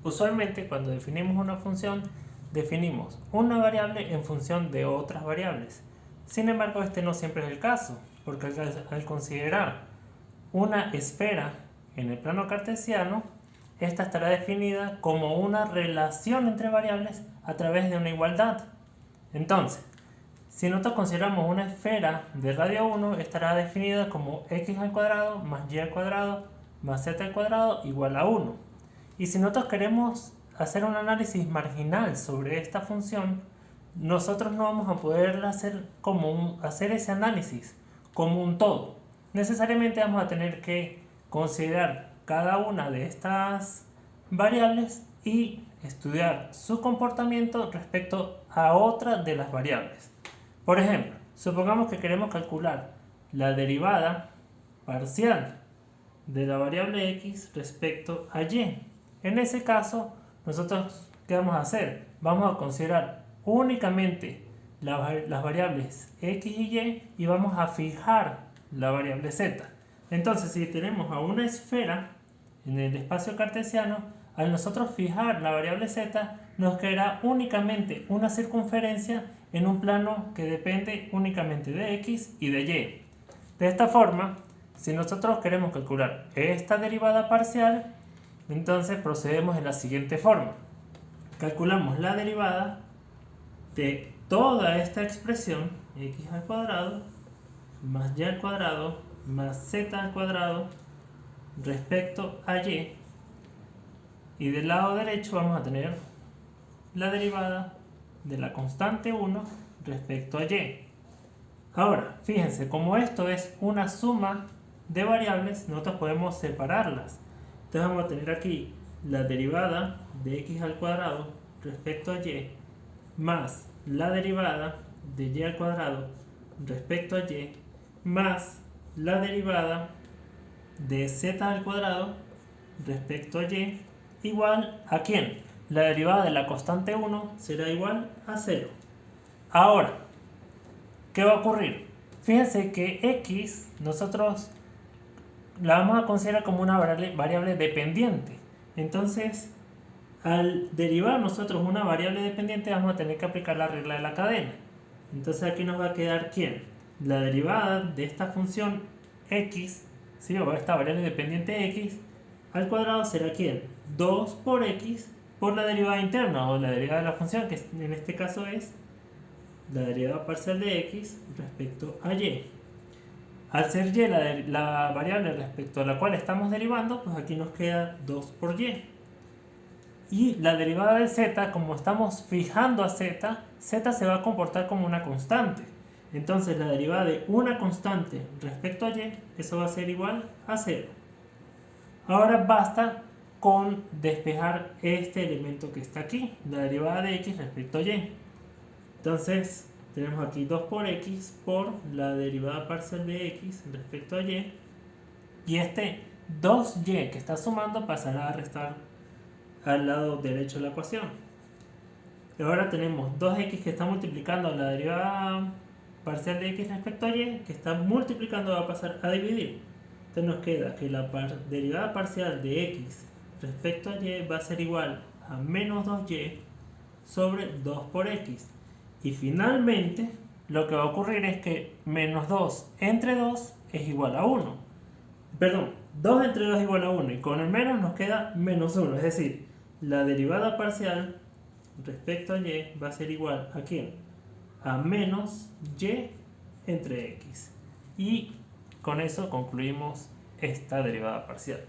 Usualmente cuando definimos una función, definimos una variable en función de otras variables. Sin embargo, este no siempre es el caso, porque al considerar una esfera en el plano cartesiano, esta estará definida como una relación entre variables a través de una igualdad. Entonces, si nosotros consideramos una esfera de radio 1, estará definida como x al cuadrado más y al cuadrado más z al cuadrado igual a 1. Y si nosotros queremos hacer un análisis marginal sobre esta función, nosotros no vamos a poder hacer ese análisis como un todo. Necesariamente vamos a tener que considerar cada una de estas variables y estudiar su comportamiento respecto a otra de las variables. Por ejemplo, supongamos que queremos calcular la derivada parcial de la variable x respecto a y. En ese caso, nosotros, ¿qué vamos a hacer? Vamos a considerar únicamente las variables x y y vamos a fijar la variable z. Entonces, si tenemos a una esfera en el espacio cartesiano, al nosotros fijar la variable z, nos quedará únicamente una circunferencia en un plano que depende únicamente de x y de y. De esta forma, si nosotros queremos calcular esta derivada parcial, entonces procedemos de la siguiente forma. Calculamos la derivada de toda esta expresión, x al cuadrado más y al cuadrado más z al cuadrado respecto a y. Y del lado derecho vamos a tener la derivada de la constante 1 respecto a y. Ahora, fíjense, como esto es una suma de variables, nosotros podemos separarlas. Entonces vamos a tener aquí la derivada de x al cuadrado respecto a y más la derivada de y al cuadrado respecto a y más la derivada de z al cuadrado respecto a y igual a ¿quién? La derivada de la constante 1 será igual a 0. Ahora, ¿qué va a ocurrir? Fíjense que x nosotros la vamos a considerar como una variable dependiente. Entonces, al derivar nosotros una variable dependiente, vamos a tener que aplicar la regla de la cadena. Entonces aquí nos va a quedar ¿quién? La derivada de esta función x, ¿sí? O esta variable dependiente x, al cuadrado será ¿quién? 2 por x por la derivada interna, o la derivada de la función, que en este caso es la derivada parcial de x respecto a y. Al ser y la variable respecto a la cual estamos derivando, pues aquí nos queda 2 por y. Y la derivada de z, como estamos fijando a z, z se va a comportar como una constante. Entonces la derivada de una constante respecto a y, eso va a ser igual a 0. Ahora basta con despejar este elemento que está aquí, la derivada de x respecto a y. Entonces tenemos aquí 2 por x por la derivada parcial de x respecto a y. Y este 2y que está sumando pasará a restar al lado derecho de la ecuación. Y ahora tenemos 2x que está multiplicando la derivada parcial de x respecto a y, que está multiplicando, va a pasar a dividir. Entonces nos queda que la derivada parcial de x respecto a y va a ser igual a menos 2y sobre 2 por x. Y finalmente, lo que va a ocurrir es que menos 2 entre 2 es igual a 1. Perdón, 2 entre 2 es igual a 1. Y con el menos nos queda menos 1. Es decir, la derivada parcial respecto a y va a ser igual a ¿quién? A menos y entre x. Y con eso concluimos esta derivada parcial.